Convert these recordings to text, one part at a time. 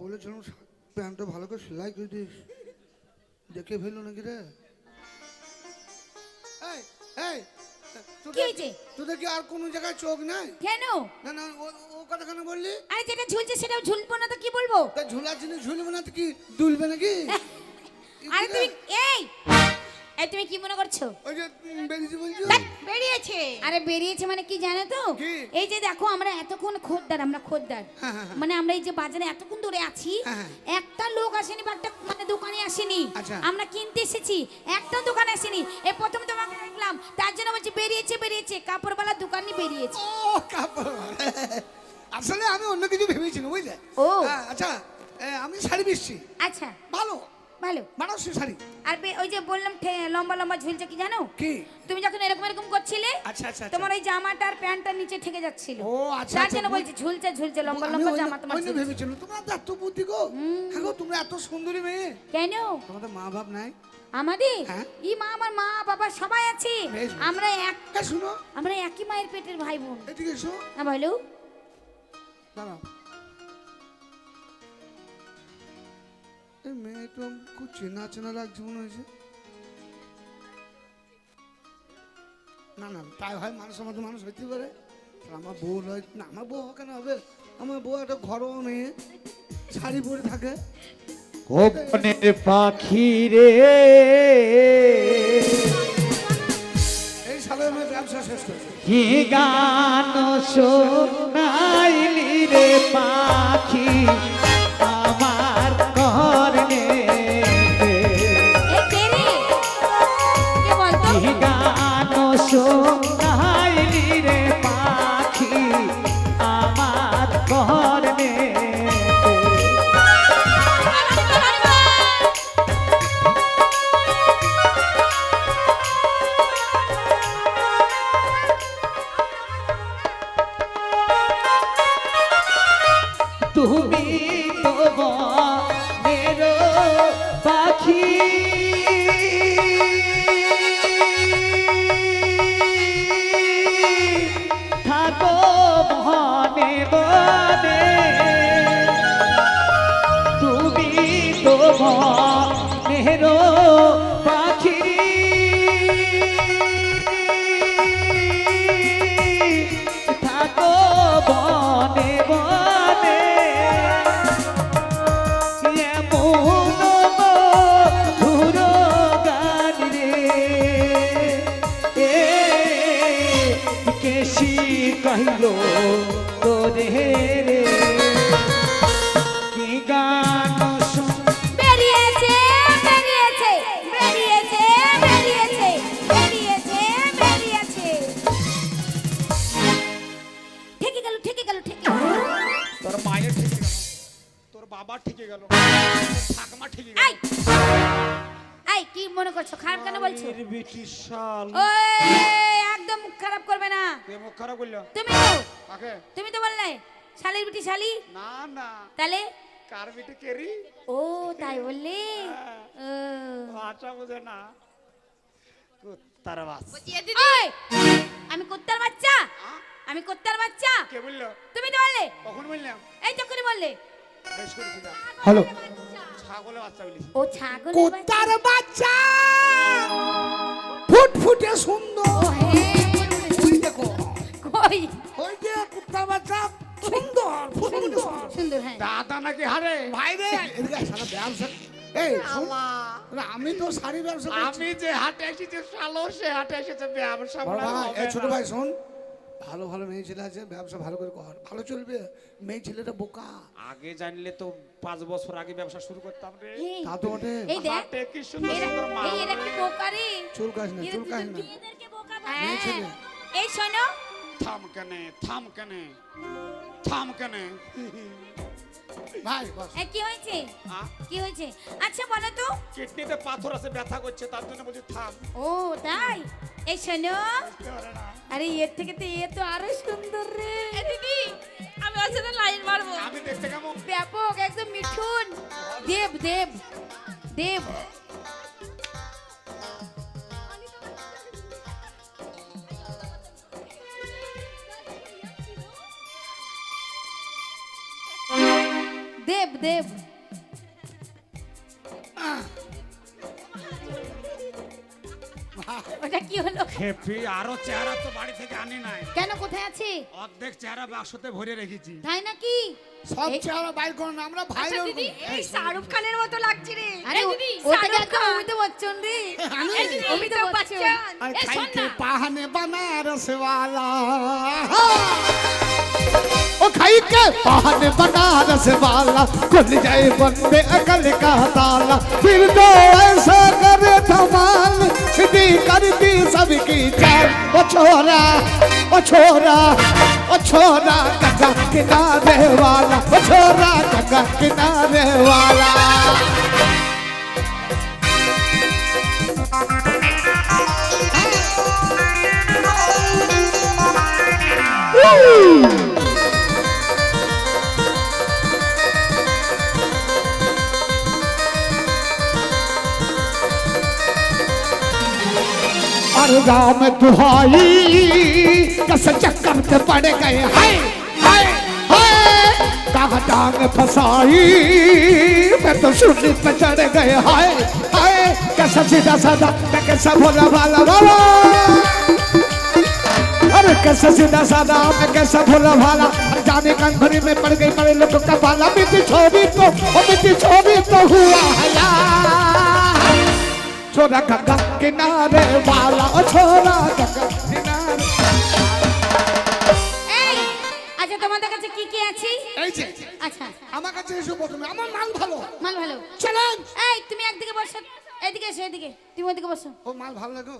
বলেছিলাম প্যান্টটা ভালো করে সেলাই করে দিস, দেখে ফেললো নাকি রে? এই এই তোদের কি আর কোনো জায়গায় চোখ নাই কেন? না না, ও কথা কেন বললি? আরে যেটা ঝুলছে সেটাও ঝুলবো না তো কি বলবো? ঝুলা জিনিস ঝুলবে না তো কি দুলবে নাকি? আরে তুমি এই এই তুমি কি মনে করছো? ওই যে বেরিয়েছে বলছো। বেরিয়েছে। আরে বেরিয়েছে মানে কি জানো তো? এই যে দেখো আমরা এতক্ষণ খদ্দার, আমরা খদ্দার, মানে আমরা এই যে বাজারে এতক্ষণ ধরে আছি, একটা লোক আসেনি বা একটা মানে দোকানে আসেনি, আমরা কিনতে এসেছি, একটা দোকানে আসেনি। এই প্রথম তোমাকে দেখলাম, তার জন্য বলছি বেরিয়েছে বেরিয়েছে, কাপড়ওয়ালা দোকানে বেরিয়েছে। ও কাপড়, আসলে আমি অন্য কিছু ভেবেছিলাম বুঝলে। ও আচ্ছা, আমি শাড়ি বেচছি। আচ্ছা ভালো ভালো মানসী শাড়ি। আর ওই যে বললাম লম্বা লম্বা ঝুলছে কি জানো? কি? তুমি যখন এরকম এরকম করছিলে, আচ্ছা আচ্ছা, তোমার ওই জামাটা আর প্যান্টটা নিচে ঠেকে যাচ্ছিল। ও আচ্ছা, তার জন্য বলছি ঝুলছে ঝুলছে লম্বা লম্বা জামা তোমার ঝুলছে। ভেবেছিলাম তোমরা এত বুদ্ধি গো। হ্যাঁ গো, তোমরা এত সুন্দরী মেয়ে। কেন? তোমাদের মা বাপ নাই? আমাদের হ্যাঁ? মা, আমার মা বাবা সবাই আছে। আমরা শুনো, আমরা একই মায়ের পেটের ভাই বোন। এদিকে এসো। হ্যাঁ বলো। দাঁড়াও, এই মেয়ে তো খুব চেনা চেনা লাগছে মনে হয়েছে। না না, তাই হয়, মানুষের মতো মানুষ হইতে পারে। আমার বউ নয় না, আমার বউ কেন হবে? আমার বউ একটা ঘরোয়া মেয়ে, শাড়ি পরে থাকে। গোপনের পাখি রে, এই সালে আমি ব্যবসা শেষ করছি। কি গান শোনাইলি রে পাখি আমার করনে, কি গান শোনাইলি রে পাখি আমার করনে। তুমি তো বনের পাখি, থাকো বনে বনে, তুমি তো বনের পাখি, থাকো বনে বনে, কহিল তোরে রে, কি গান বেরিয়েছে বেরিয়েছে বেরিয়েছে বেরিয়েছে বেরিয়েছে বেরিয়েছে, ঠেকে গেল ঠেকে গেল ঠেকে গেল। তোর মায়ের ঠেকে গেল, তোর বাবার ঠেকে গেল, ঠাকমা ঠেকে গেল। এই কি মনে করছো? খারাপ কেন বলছো? ব্রিটিশ শাল, ওই একদম মুখ খারাপ করবে না। কে মুখ খারাপ করলো? তুমি তো, কাকে? তুমি তো বললে শালির বিটি শালি। না না, তাহলে কার বিটি কেরি? ও তাই বললে? ও আচ্ছা, বুঝে না, কুত্তার বাচ্চা। ওই আমি কুত্তার বাচ্চা? আমি কুত্তার বাচ্চা? কে বললো? তুমি তো বললে। কখন বললাম? এই তো করে বললে। বেশ করেছি না, হ্যালো, ছাগলের বাচ্চা বলিস। ও ছাগল কুত্তার বাচ্চা, ফুটফুটে সুন্দর। ও হ্যাঁ, ওই দেখো, কই ওই যে কুত্তার বাচ্চা সুন্দর, ফুটফুটে সুন্দর। সুন্দর হ্যাঁ। দাদা নাকি হারে? ভাই রে, এদিকে আয়, শালা ব্যবসা। এই শোন, না, আমি তো শাড়ি ব্যবসা করছি। আমি যে হাটে এসেছি শালো, সে হাটে এসেছে ব্যবসা বড় করা ভাই, হবে এই ছোট না। ভাই শোন, ভালো ভালো মেয়ে ছেলে আছে, ব্যবসা ভালো করে কর, ভালো চলবে। মেয়ে ছেলেটা বোকা। আগে জানলে তো 5 বছর আগে ব্যবসা শুরু করতাম রে। এই, তা তো বটে। এই দেখ হাটে কি সুন্দর এরা- সুন্দর মাল। এই এরা কি বোকা রে? চুল কাজ না, চুল কাজ না। এদেরকে বোকা মেয়ে ছেলে। হ্যাঁ। এই শোনো, থাম কেনে, থাম কেনে, থাম কেনে। ভাই বস। এই কি হয়েছে? আ? কি হয়েছে? আচ্ছা বলো তো। কিডনিতে পাথর আছে, ব্যথা করছে, তার জন্য বলছি থাম। ও তাই? এই শোনো, বুঝতে পারে না। আরে এর থেকে তো এ তো আরো সুন্দর রে। দিদি আমি ওর সাথে লাইন মারবো। আমি দেখতে কেমন? ব্যাপক একদম মিঠুন, দেব দেব দেব। দেব দেব। ওটা কি হলো? খেপি আরো চেহারা তো বাড়ি থেকে আনি নাই, কেন, কোথায় আছে? অর্ধেক চেহারা বাক্সতে ভরে রেখেছি। তাই নাকি? সব এই- চেহারা বাইর করুন, আমরা ভাই আচ্ছা দিদি, এই শাহরুখ খানের মতো লাগছে রে। আরে এই দিদি, ওটাকে শাহরুখ একটা খান। অমিতাভ বচ্চন রে। এই দিদি, অমিতাভ বচ্চন। আর এই শোন খাইতে না। পাহানে बनारस वाला ओ खाई के पाहने बनारस वाला खुल जाए बंदे अकल का ताला फिर तो ऐसा करे धमाल सीधी कर दी सबकी चाल ओ छोरा ओ छोरा ओ छोरा गंगा किनारे वाला ओ छोरा गंगा किनारे वाला और राम दुहाई कस चक्कर में पड़ गए हाय हाय हाय कहाँ टांग फसाई मैं तो सुनने पे चढ़ गए हाय हाय कैसा सीधा साधा कैसा भोला भाला वाला अरे कैसा सीधा साधा मैं कैसा भोला भाला जाने कान घड़ी में पड़ गई बड़े लोगों का भाला मिट्टी छोड़ी तो हुआ हला छोरा गंगा किनारे वाला ओ छोरा गंगा किनारे এই, আচ্ছা তোমাদের কাছে কি কি আছে? এই যে আচ্ছা, আমার কাছে এসো প্রথমে আমার মাল ভালো মাল ভালো। চলেন এই তুমি একদিকে বসো, এদিকে এসো, এদিকে তুমি ওদিকে বসো। ও মাল ভালো লাগো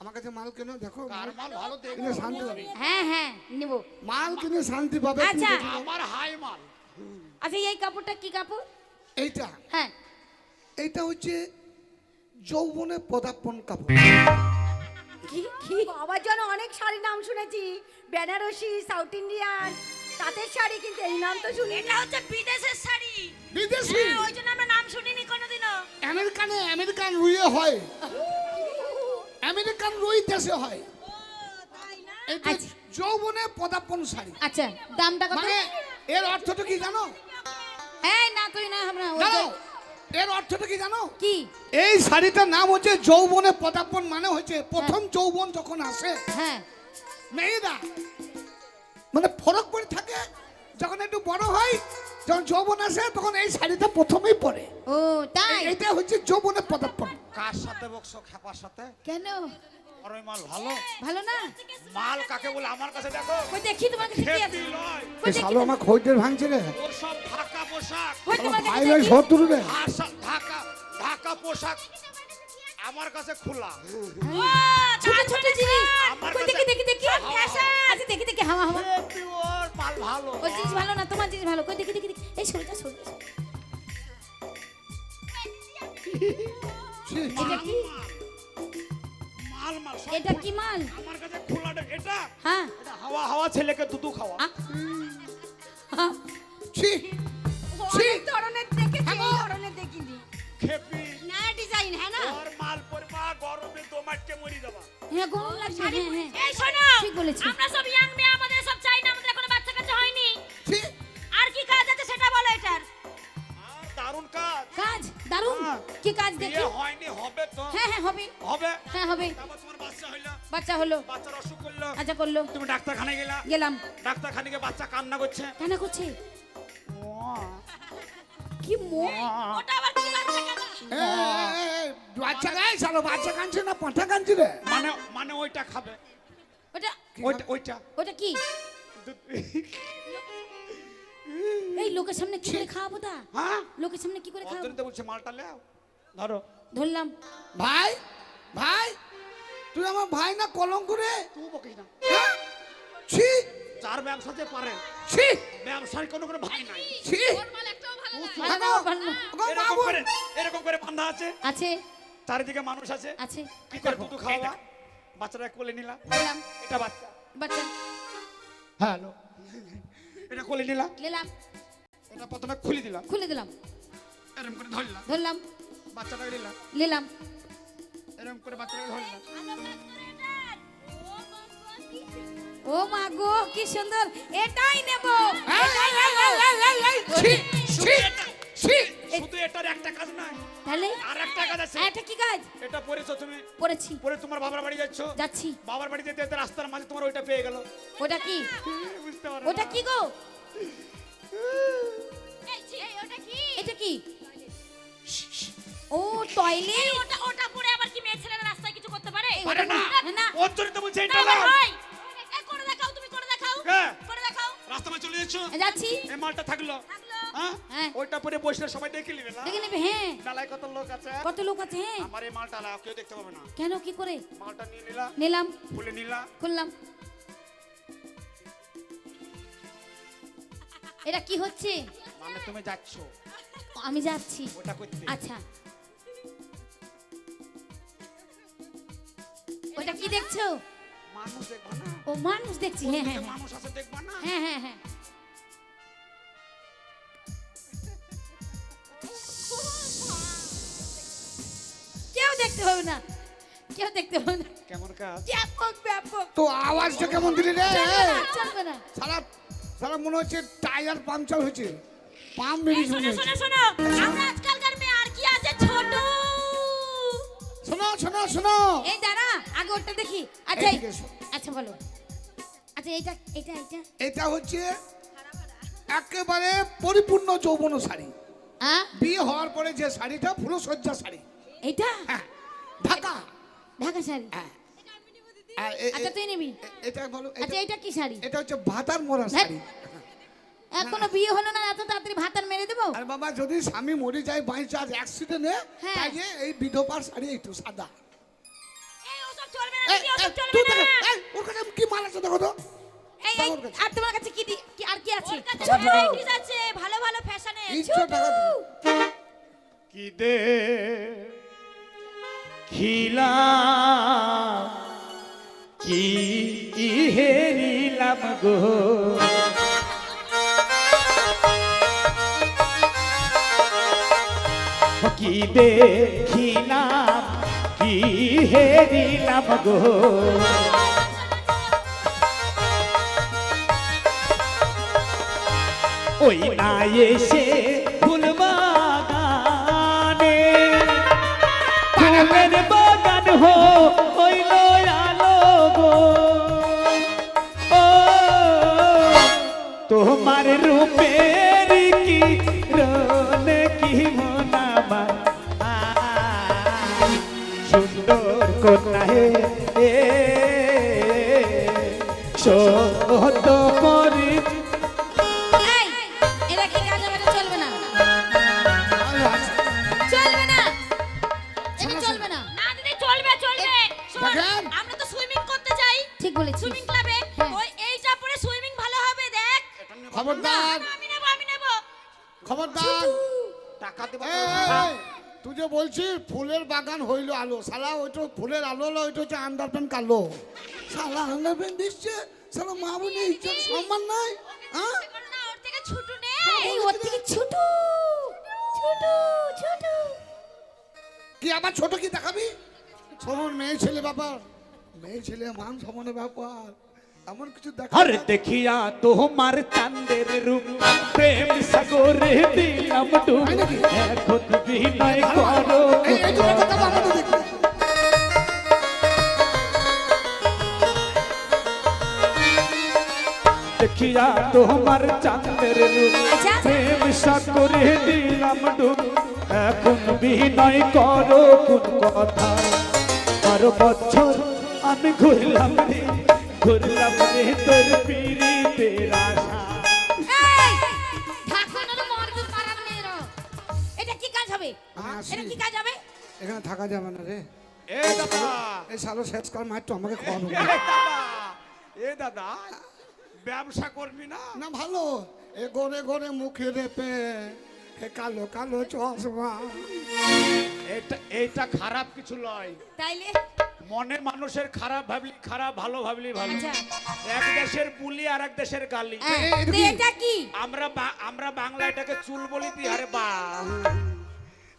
আমার কাছে মাল কেন দেখো কার মাল ভালো দেখো, কিনে শান্তি পাবে হ্যাঁ হ্যাঁ নিব। মাল কিনে শান্তি পাবে তুমি আচ্ছা। দেখো। আমার হাই মাল। আচ্ছা এই কাপড়টা কি কাপড়? এইটা হ্যাঁ, এইটা হচ্ছে যৌবনে পদার্পণ কাপড় কি কি? বাবার জন্য অনেক শাড়ির নাম শুনেছি, বেনারসি, সাউথ ইন্ডিয়ান, তাঁতের শাড়ি, কিন্তু এই নাম তো শুনি। এটা হচ্ছে বিদেশের শাড়ি। বিদেশি ওই জন্য আমরা নাম শুনিনি কোনোদিনও। আমেরিকান রুইয়ে হয় আমেরিকান রুই দেশে হয় এটা আচ্ছা। যৌবনে পদার্পণ শাড়ি আচ্ছা দামটা কত? মানে এর অর্থটা কি জানো এই না তুই না আমরা জানো এর অর্থটা কি জানো কি? এই শাড়িটার নাম হচ্ছে যৌবনে পদার্পণ মানে হচ্ছে প্রথম যৌবন যখন আসে হ্যাঁ, মেয়েরা মানে ফরক পরে থাকে যখন একটু বড় হয় যখন যৌবন আসে তখন এই শাড়িটা প্রথমেই পরে ও তাই? এটা হচ্ছে যৌবনের পদার্পণ কার সাথে বকছো, খেপার সাথে? কেন আর ওই মাল ভালো? ভালো না? মাল কাকে বলে আমার কাছে দেখো। ওই দেখি তোমার কাছে কি আছে? খেপি নয়, ওই দেখি শালো আমার খোঁজের ভাঙছে রে ওর সব ঢাকা পোশাক। ওই তোমার কাছে ভাইরাল দেখি। শত্রু রে ঢাকা ঢাকা পোশাক আমার কাছে খোলা। ছোট ছোট জিনিস। আমার ওই কাছে- দেখি দেখি দেখি। আচ্ছা দেখি দেখি হাওয়া হাওয়া। খেপি ওর মাল ভালো। ওই জিনিস ভালো না, তোমার জিনিস ভালো। কই দেখি দেখি দেখি। এই সরে যা সরে যা। এটা কি? মাল মাল সব এটা কি মাল? আমার কাছে খোলা। এটা হ্যাঁ। এটা হাওয়া হাওয়া ছেলেকে দুধু খাওয়া। হ্যাঁ। ছি অনেক ধরনের দেখেছি, এই ধরনের দেখিনি। খেপি নয়া ডিজাইন, হ্যাঁ না? ওর মাল পরবা গরমে দোমাটকে মরি যাবা। হ্যাঁ গরম লাগছে। হ্যাঁ হ্যাঁ। এই শোনো, ঠিক বলেছো। আমরা সব ইয়াং মেয়ে, আমাদের সব চাই না, আমাদের এখনো বাচ্চা কাচ্চা হয়নি। ছি আর কি কাজ আছে সেটা বলো এটার। আর দারুণ কাজ। কাজ দারুণ। হ্যাঁ। কি কাজ দেখি? বিয়ে হয়নি, হবে তো। হ্যাঁ হ্যাঁ হবে। হবে। হ্যাঁ হবে। তারপর তোমার বাচ্চা হইলো, বাচ্চা হলো। বাচ্চার অসুখ করলো, আচ্ছা করলো। তুমি ডাক্তারখানায় গেলা, গেলাম। ডাক্তারখানায় গিয়ে বাচ্চা কান্না করছে। কেন করছে? কি মো? ওটা আবার কি বাচ্চা কেন? বাচ্চা গায়ে শালো বাচ্চা কাঁদছে না পাঁঠা কাঁদছে রে মানে মানে ওইটা খাবে, ওটা ওইটা ওটা কি? এই লোকের সামনে কি করে খাওয়াবো তা? হ্যাঁ লোকের সামনে কি করে খাওয়াবো? অন্তরিতে বলছে মালটা লেও ধরো। ধরলাম। ভাই ভাই তুই আমার ভাই না কলঙ্ক রে তুই বকিস না, হ্যাঁ? ছি যার ব্যবসা যে পারে, ছি ব্যবসার কোনো কোনো ভাই নাই। ছি ভালো না, ভালো না। গো এরকম বাবু করে এরকম করে বাঁধা আছে, আছে চারিদিকে মানুষ আছে। আছে। কি করে দুধ খাওয়া, বাচ্চাটা কোলে নিলা, নিলাম। এটা বাচ্চা, বাচ্চা হ্যালো এটা কোলে নিলা, নিলাম। এটা প্রথমে খুলে দিলাম, খুলে দিলাম। এরকম করে ধরলাম, ধরলাম। বাচ্চাটাকে নিলাম, নিলাম। এরকম করে বাচ্চাটাকে ধরলাম। ও মা গো কি সুন্দর, এটাই নেব। এই, এই, এই, এই, এই, এই, ছি, শুধু শুধু এটার একটা কাজ নয়, তাহলে আর একটা কাজ আছে। এটা কি কাজ? এটা পড়েছো তুমি, পড়েছি, পরে তোমার বাবার বাড়ি যাচ্ছ, যাচ্ছি। বাবার বাড়ি যেতে যেতে রাস্তার মাঝে তোমার ওইটা পেয়ে গেল। ওটা কি? বুঝতে পারো ওটা কি গো? ওটা কি? এটা কি? ও টয়লেট। ওটা ওটা পরে আবার কি মেয়ে ছেলেরা রাস্তায় কিছু করতে পারে? পারে না, না। ওর জন্য তো বলছে এটা না, না। ভাই। করে দেখাও, তুমি করে দেখাও। হ্যাঁ। করে দেখাও। রাস্তা মাঝে চলে যাচ্ছ, যাচ্ছি। এই মালটা থাকলো, থাকলো। হ্যাঁ হ্যাঁ। ওইটা পরে বসলে সবাই দেখে নিবে না? দেখে নেবে। হ্যাঁ, মেলায় কত লোক আছে, কত লোক আছে। হ্যাঁ, আমার এই মালটা লাও, কেউ দেখতে পাবে না। কেন, কি করে? মালটা নিয়ে নিলা, নিলাম, খুলে নিলা, খুললাম। এটা কি হচ্ছে? মানে তুমি যাচ্ছ আমি যাচ্ছি। ওটা করতে। আচ্ছা, ওটা কি দেখছো? মানুষ দেখবা না, ও মানুষ দেখছি। হ্যাঁ হ্যাঁ মানুষ আছে দেখবা না। হ্যাঁ হ্যাঁ হ্যাঁ। কেউ দেখতে হবে না, কেউ দেখতে হবে না। কেমন কাজ? ব্যাপক ব্যাপক। তো আওয়াজটা কেমন দিলি রে? চলবে না, চলবে না। সারা সারা মনে হচ্ছে টায়ার পাংচার হয়েছে, পাম্প বেরিয়েছে মনে শোনো হচ্ছে। শোনো, আমরা আজকালকার মেয়ে আর কি আছে ছোট। শোনো শোনো শোনো, এই দাঁড়া, আগে ওটা দেখি। আচ্ছা এইদিকে এসো। আচ্ছা বলো। আচ্ছা এটা এটা এটা এটা হচ্ছে একেবারে পরিপূর্ণ যৌবন শাড়ি, বিয়ে হওয়ার পরে যে শাড়িটা ফুলসজ্জা শাড়ি। এইটা হ্যাঁ, ঢাকা। ঢাকা শাড়ি। হ্যাঁ। আর আচ্ছা তুই নিবি। এটা বলো, আচ্ছা এটা কি শাড়ি? এটা হচ্ছে ভাতার মোড়া হ্যাঁ। শাড়ি। এখনো বিয়ে হলো না, এত তাড়াতাড়ি ভাতার মেরে দেবো? আর বাবা যদি স্বামী মরে যায় বাই চার্জ অ্যাক্সিডেন্টে, হ্যাঁ। তাই যে এই বিধবার শাড়ি একটু সাদা। এই ওসব চলবে না, এই, দিদি, এই, ওসব তুই চলবে দেখো, না। এই, ওর কাছে কি মাল আছে দেখো তো। এই এই, ওর কাছে। আর তোমার কাছে কি আর কি আছে? ওর কাছে ছোট। varieties আছে, ভালো ভালো ফ্যাশনে। ইচ্ছা টাকা দিবি। কি দে খিলা কি হেরিলাম গো কি দেখিলাম কি হেরিলাম গো ওই না এসে ফুল বাগানে ফুলের বাগান হইল আলো গো ও তোমার রূপের কি রন কি মনাবা সুন্দর কন্যা হে সত পরি এই, এটা কি কাজ হবে? এটা চলবে না, আচ্ছা, চলবে না, এটা চলবে না। না দিদি, চলবে চলবে। শোন, দেখেন। আমরা তো সুইমিং করতে যাই ঠিক বলেছিস। সুইমিং ক্লাবে। হ্যাঁ। ওই এইটা পরে সুইমিং ভালো হবে, দেখ। খবরদার, আমি নেব, আমি নেব। খবরদার। টাকা দেবো এই, এই, তুই যে বলছিস ফুলের বাগান হইলো আলো, শালা ওইটা ফুলের আলো হলো, ওইটা হচ্ছে আন্ডারপ্যান্ট কালো। শালা আন্ডারপ্যান্ট দিচ্ছে, শালা মা বোনের ইজ্জত সম্মান নাই। হ্যাঁ, করো না, ওর থেকে ছোট নে। এই ওর থেকে ছোট ছোট ছোট। কি আবার ছোট কি দেখাবি? সমান মেয়ে ছেলে ব্যাপার, মেয়ে ছেলে মান সমানের ব্যাপার, এমন কিছু দেখা। আর দেখিয়া তোমার চাঁদের রূপ প্রেম সাগরে দিলাম ডুব এখন বিনয় করো এই এই দুটো কথা আমরা তো দেখি। দেখিয়া তোমার চাঁদের রূপ আচ্ছা। প্রেম সাগরে দিলাম ডুব এখন বিনয় করো কোন কথা 12 বছর আমি ঘুরলাম রে তোর পিরিতের আশা এই ঢাকা না মরদু পারার মেয়েরা, এটা কি কাজ হবে? আমি আসি। এটা কি কাজ হবে? এখানে থাকা যাবে না রে, এ দাদা, এই শালো শেষ কর মার তো আমাকে খাওয়ানো। এ দাদা, এ দাদা, ব্যবসা করবি না? না ভালো, এ গোরে গোরে মুখে রেপে এ কালো কালো চশমা। এইটা খারাপ কিছু লয়, তাইলে মনে মানুষের খারাপ ভাবলি খারাপ, ভালো ভাবলি ভালো। আচ্ছা। এক দেশের বুলি আর এক দেশের গালি। তো এটা কি? আমরা বাংলা এটাকে চুল বলি, বিহারে বা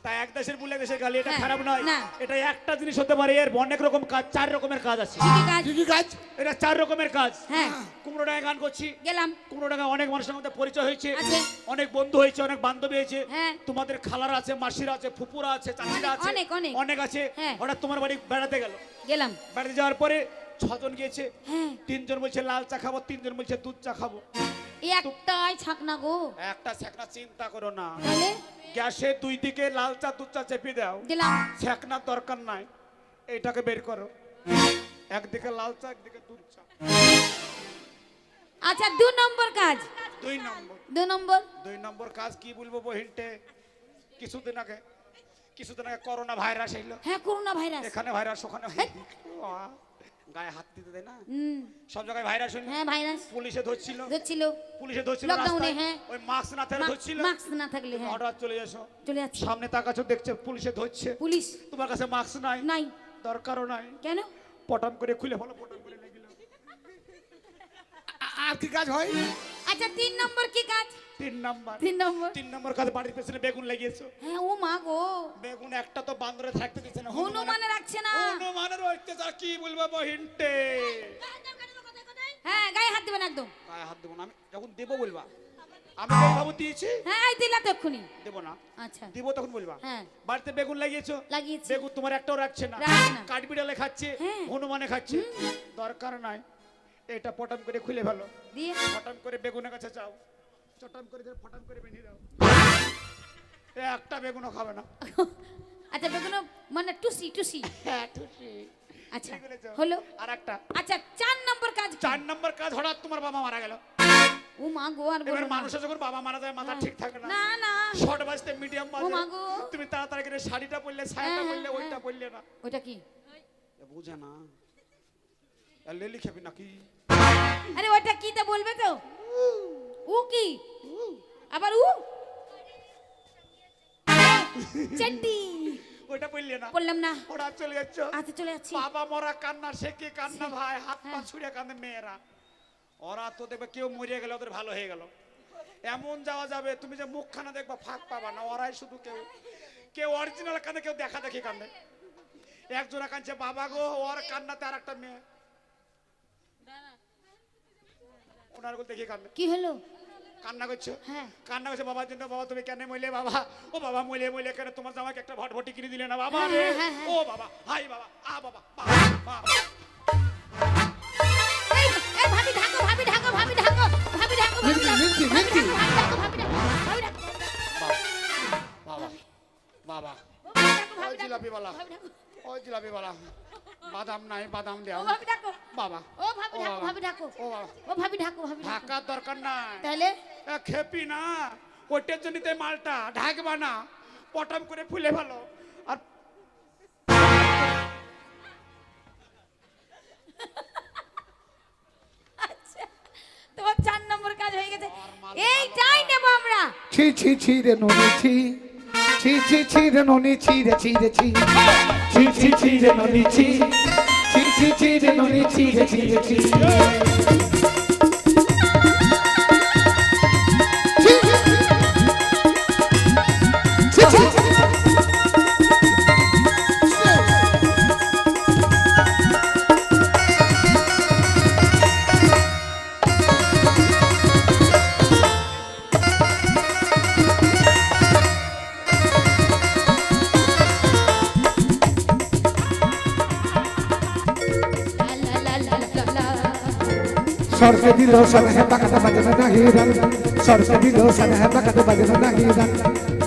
তাই এক দেশের ভুল এক দেশের গালি, এটা হ্যাঁ, খারাপ নয়। না। এটা একটা জিনিস হতে পারে, এর অনেক রকম কাজ, 4 রকমের কাজ আছে। কি কি কাজ? কি কি কাজ? এটা 4 রকমের কাজ। হ্যাঁ কুমড়ো ডাঙায় গান করছি, গেলাম। কুমড়ো ডাঙায় অনেক মানুষের মধ্যে পরিচয় হয়েছে, আছে। অনেক বন্ধু হয়েছে, অনেক বান্ধবী হয়েছে। হ্যাঁ। তোমাদের খালারা আছে, মাসিরা আছে, ফুপুরা আছে, চাচিরা আছে, অনেক, অনেক। অনেক আছে। হ্যাঁ। হঠাৎ তোমার বাড়ি বেড়াতে গেল, গেলাম। বেড়াতে যাওয়ার পরে 6 জন গিয়েছে। হ্যাঁ 3 জন বলছে লাল চা খাবো, 3 জন বলছে দুধ চা খাবো। এই একটাই ছাকনা গো। একটা সেকনা চিন্তা করো না, তাহলে গ্যাসে 2 দিকে লাল চা দুধ চা চেপে দাও, দিলাম। সেকনার দরকার নাই। এইটাকে বের করো, একদিকে লাল চা একদিকে দুধ চা। আচ্ছা 2 নম্বর কাজ। 2 নম্বর 2 নম্বর 2 নম্বর কাজ কি বলবো বহিনটে, কিছুদিন আগে করোনা ভাইরাস এলো। হ্যাঁ করোনা ভাইরাস। এখানে ভাইরাস, ওখানে গায়ে হাত দিতে দেয় না, হুম সব জায়গায় ভাইরাস হলো। হ্যাঁ ভাইরাস পুলিশে ধরছিল, ধরছিল রাস্তায়। লকডাউনে। হ্যাঁ ওই মাস্ক না থাকলে ধরছিল। মাস্ক না থাকলে হ্যাঁ হঠাৎ চলে যাচ্ছ, চলে যাচ্ছে সামনে তাকাচ্ছ, দেখছে পুলিশে ধরছে, পুলিশ। তোমার কাছে মাস্ক নাই, নাই দরকারও নাই, কেন? পটাম করে খুলে ফেলো, পটাম করে লেগে গেল। আর কি কাজ হয়? আচ্ছা 3 নম্বর কি কাজ? 3 নম্বর 3 নম্বর 3 নম্বর কাজ, বাড়ির পেছনে বেগুন লাগিয়েছো। হ্যাঁ ও মা গো, বেগুন একটা তো বান্দরে থাকতে দিচ্ছে না, হনুমানে রাখছে না। হনুমানের অত্যাচার কি বলবো বহিনটে। হ্যাঁ গায়ে হাত দিবেন একদম। গায়ে হাত দেবো না, আমি যখন দেবো বলবা। আমি যেই ভাবু দিয়েছি হ্যাঁ এই দিলা তো এক্ষুনি। দেবো না, আচ্ছা দিব তখন বলবা। হ্যাঁ বাড়িতে বেগুন লাগিয়েছো, লাগিয়েছি। বেগুন তোমার একটাও রাখছে না, রাখছে না। কাঠবিড়ালে খাচ্ছে, হ্যাঁ। হনুমানে খাচ্ছে, দরকার নাই। এটা পটাম করে খুলে ফেলো, দিয়ে ফটাম করে বেগুনের কাছে যাও, চটাম করে দিয়ে ফটাম করে বেঁধে দাও। একটা বেগুনও খাবে না। আচ্ছা বেগুন মানে টুসি টুসি। হ্যাঁ টুসি। আচ্ছা ঠিক বলেছো। হলো। আর একটা আচ্ছা 4 নম্বর কাজ কি? 4 নম্বর কাজ, হঠাৎ তোমার বাবা মারা গেল। ও মা গো আর এবার বলো না। মানুষের যখন বাবা মারা যায় মাথা ঠিক থাকে না, না না শর্ট বাজতে মিডিয়াম ও মা বাজে, গো। তুমি তাড়াতাড়ি করে শাড়িটা পরলে, ছায়াটা হ্যাঁ, পরলে, হ্যাঁ, ওইটা পরলে না। ওটা কি? এ বুঝে না, আর লেলি খাবি নাকি? আরে ওটা কি তা বলবে তো? ও কি? আবার ও চন্ডি ওইটা পরলে না, বললাম না। ওরা চলে যাচ্ছ। আচ্ছা চলে যাচ্ছি। বাবা মরা কান্না, সে কি কান্না ভাই, হাত পা ছুঁড়ে কান্দে মেয়েরা। ওরা তো দেখবে কেউ মরিয়ে গেলে ওদের ভালো হয়ে গেল, এমন যাওয়া যাবে তুমি যে মুখখানা দেখবা ফাঁক পাবা না। ওরাই শুধু কেউ কেউ অরিজিনাল কান্দে, কেউ দেখা দেখি কান্দে। একজোড়া কাঁদছে বাবা গো, ওর কান্নাতে আর একটা মেয়ে ওনার গুলো দেখি কান্দে। কি হলো? কান্না করছো? হ্যাঁ। কান্না করছে বাবার জন্য। বাবা তুমি কেন মইলে বাবা? ও বাবা মইলে মইলে কেন? তোমার জামাকে একটা ভটভটি কিনে দিলে না বাবা রে? ও বাবা, হাই বাবা, আ বাবা, বাবা, বাবা। এই এই ভাবি ঢাকো, ভাবি ঢাকো, ভাবি ঢাকো, ভাবি ঢাকো, ভাবি ঢাকো, মিনতি, মিনতি। ভাবি ঢাকো, ভাবি ঢাকো, ভাবি ঢাকো, বাবা, বাবা, ভাবি ওই জিলাপিওয়ালা, ভাবি ঢাকো, ওই জিলাপিওয়ালা, বাদাম নাই, বাদাম ও দাও ভাবি ঢাকো, বাবা। ও ভাবি ঢাকো, ভাবি ঢাকো, ও বাবা, ও ভাবি ঢাকো, ভাবি ঢাকো। ঢাকার দরকার নাই, তাহলে খেপি না, ওইটার জন্য তো মালটা ঢাকবা না, পটাম করে ফুলে ভালো। আর তোমার 4 নম্বর কাজ হয়ে গেছে। এইটাই নেব আমরা। ছি ছি ছি রে ননি ছি, ছি ছি ছি রে ননি ছি রে ছি রে ছি, ছি ছি ছি রে ননি ছি, ছি ছি ছি রে ননি ছি রে ছি রে ছি। ছি ছি। সরকে দিল সন হে পাকাতে বাজনা না হিরন, সরকে দিল সন হে পাকাতে বাজনা না হিরন।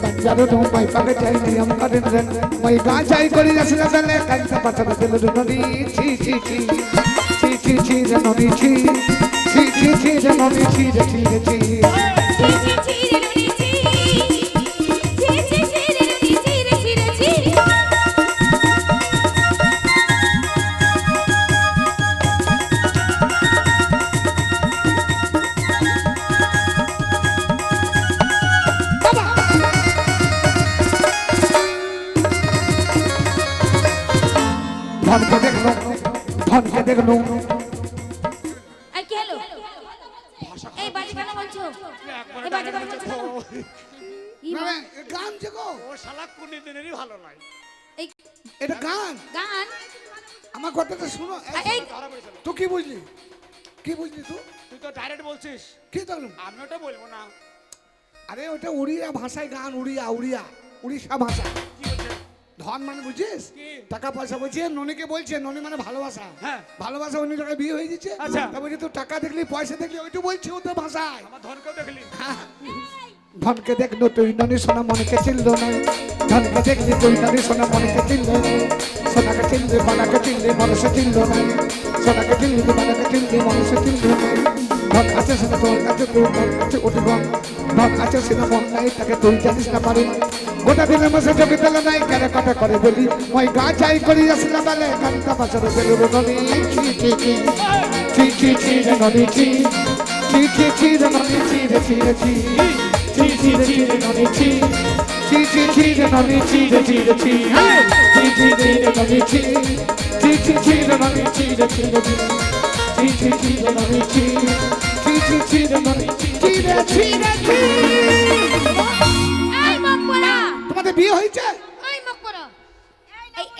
বঞ্জারো নো মাই পাকে চাই নিয়ম করেন রেন, মাই গা চাই করি রসনা দলে কান্তা পাছন দিল ননি ছি ছি ছি, ছি ছি ছি রে ননি ছি, ছি ছি ছি রে ননি ছি রে ছি রে ছি। ছি ছি ছি রে নুনি ছি, ছি ছি ছি রে নুনি ছি রে ছি রে ছি। ধনকে দেখলো, ধনকে দেখলো, আর কি হলো? এই বাজি কেন বলছো? এই বাজি কেন বলছো? ই না মা, না, এ গান যে গো, ও শালা কোনি দিনেরই ভালো নয়। এই এটা গান। গান আমার কথাটা শুনো। এই ধরা পড়েছিল। তুই কি বুঝলি? কি বুঝলি তুই? তুই তো ডাইরেক্ট বলছিস, কি বললাম? আমি ওটা বলবো না। আরে ওটা উড়িয়া ভাষায় গান, উড়িয়া উড়িয়া উড়িষ্যা ভাষা। কি বলছে? ধন মানে বুঝছিস? কি? টাকা পয়সা বলছে। ননীকে বলছে, ননী মানে ভালোবাসা। হ্যাঁ। ভালোবাসা অন্য জায়গায় বিয়ে হয়ে গেছে। আচ্ছা। তা বলছে তুই টাকা দেখলি, পয়সা দেখলি, ওইটা বলছে ওদের ভাষায়। আমার ধনকেও দেখলি? ধনকে দেখলো তুই ননী, সোনা মনকে চিনলো না। ধনকে দেখলি তুই ননী, সোনা মনকে চিনলো না। সোনাকে চিনলে বানাকে চিনলে মানুষে চিনলো না। সোনাকে চিনলে বানাকে চিনলে মানুষে চিনলো না। ধন আছে সেটা তোর কাছে, তোর মন কাছে উঠবন। ধন আছে সেটা মন নাই, তাকে তুই জানিস না পারি। গোটা দিনের মাসে যোগী তেলে নাই, কেন কথা করে বলি ওই গা চাই করি আসলে বেলে কান্তা বাসারে বেলুর ননী। চি চি চি চি চি চি রে ননী চি চি চি চি রে ননী চি রে চি রে চি চি চি রে চি রে ননী চি চি চি চি রে ননী চি রে চি রে চি চি চি চি রে ননী চি চি চি চি রে ননী চি রে চি রে চি চি চি রে ননী চি চি চি চি রে ননী চি রে চি রে চি। এই মকবরা, তোমাদের বিয়ে হয়েছে? এই মকবরা,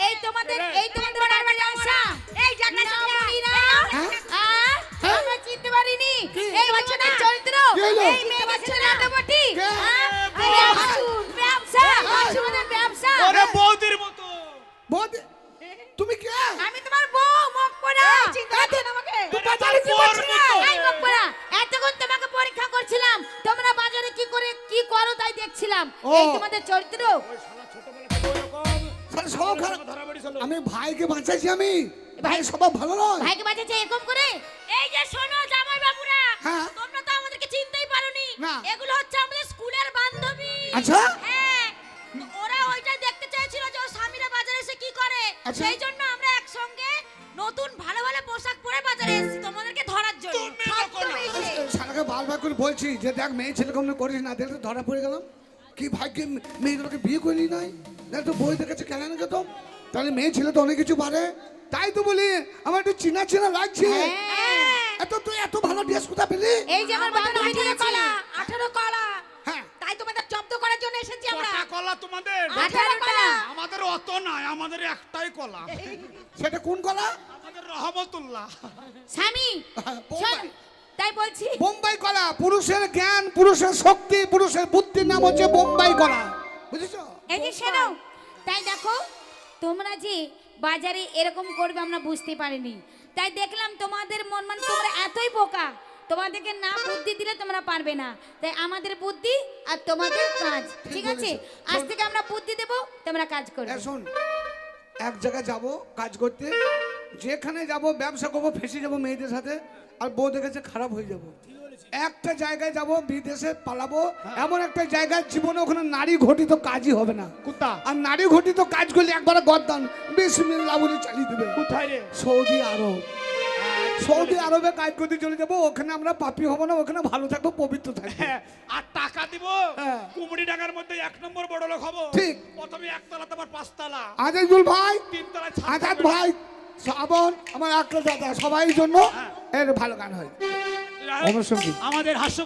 এই তোমাদের বাড়ি আসা, এই জায়গা হ্যাঁ? আমরা চিনতে পারিনি। এই বাচ্চাটার চরিত্র, কি হলো? এই মেয়ে বাচ্চাটার নাটবটি, কে? ব্যবসা, আমাদের ব্যবসা। ওরে বৌদির মতো। বৌদি, তুমি কে? আমি তোমার বউ মকবরা। চিন্তা করছেন আমাকে? তুই বাজারে কি করছিস? এই মকবরা, এতক্ষণ তোমাকে পরীক্ষা করছিলাম, তোমরা বাজারে কি করো তাই দেখছিলাম। ও। এই তোমাদের চরিত্র। ওই শালা ছোটবেলা থেকে ওইরকম। শালা সব খারাপ। ধরা পড়েছিল। আমি ভাইকে বাঁচাইছি। আমি ভাই স্বভাব ভালো নয়। ভাইকে বাঁচাচ্ছে এরকম করে? এই যে শোনো জামাই বাবুরা, হ্যাঁ। তোমরা তো আমাদেরকে চিনতেই পারোনি। না। এগুলো হচ্ছে আমাদের স্কুলের বান্ধবী। আচ্ছা। হ্যাঁ, তো ওরা ওইটাই দেখতে চাইছিল যে ওর স্বামীরা বাজারে এসে কি করে। আচ্ছা। সেই জন্য আমরা একসঙ্গে নতুন ভালো ভালো পোশাক পরে বাজারে এসেছি তোমাদেরকে ধরার জন্য। তুমি সব কখনো- তুমি এসে। শালাকে বারবার করে বলছি যে দেখ মেয়ে ছেলে কম করিস না, দেখলে ধরা পড়ে গেলাম। কি ভাগ্যে মেয়েগুলোকে বিয়ে করলি নাই, দেখ তো বই দেখেছে কেন না তো। তাহলে মেয়ে ছেলে তো অনেক কিছু পারে। তাই তো বলি আমার একটু চিনা চিনা লাগছে। হ্যাঁ। তুই এত ভালো ড্রেস কোথা পেলি? এই যে আমার বান্ধবী 18 নিয়েছে। কলা, 18 কলা। হ্যাঁ। তাই তোমাদের জব্দ করার জন্য এসেছি আমরা। কটা কলা তোমাদের? 18 কলা। আমাদের অত নাই, আমাদের একটাই কলা। সেটা কোন কলা? আমাদের রহমতুল্লাহ। স্বামী, শোন, তাই বলছি বোম্বাই কলা। পুরুষের জ্ঞান, পুরুষের শক্তি, পুরুষের বুদ্ধির নাম হচ্ছে বোম্বাই কলা। বুঝেছো? এই যে শোনো, তাই দেখো তোমরা যে বাজারে এরকম করবে আমরা বুঝতে পারিনি। তাই দেখলাম তোমাদের মন মানে তোমরা এতই বোকা, তোমাদেরকে না বুদ্ধি দিলে তোমরা পারবে না। তাই আমাদের বুদ্ধি আর তোমাদের কাজ, ঠিক আছে? আজ থেকে আমরা বুদ্ধি দেব, তোমরা কাজ করবে। শোন, এক জায়গায় যাব কাজ করতে, যেখানে যাব ব্যবসা করবো, ফেসে যাব মেয়েদের সাথে, আর বউ দেখেছে খারাপ হয়ে যাব। একটা জায়গায় যাব বিদেশে পালাবো, এমন একটা জায়গায় জীবনে ওখানে নারী ঘটিত কাজই হবে না। কুত্তা। আর নারী ঘটিত কাজ করলে একবার গদ্দান বিসমিল্লাহ বলে চালিয়ে দেবে। কোথায় রে? সৌদি আরব। সৌদি আরবে কাজ করতে চলে যাবো, ওখানে আমরা পাপি হবো না, ওখানে ভালো থাকবো, পবিত্র থাকবো। হ্যাঁ, আর টাকা দিব। হ্যাঁ। কুমড়ি ডাঙ্গার মধ্যে 1 নম্বর বড় লোক হবো। ঠিক। প্রথমে একতলা, তারপর 5 তলা, আজাদুল ভাই, 3 তলা, আজাদ ভাই, শ্রাবণ, আমার একটা দাদা, সবাই জন্য এর ভালো গান হয়। আমাদের হাস্য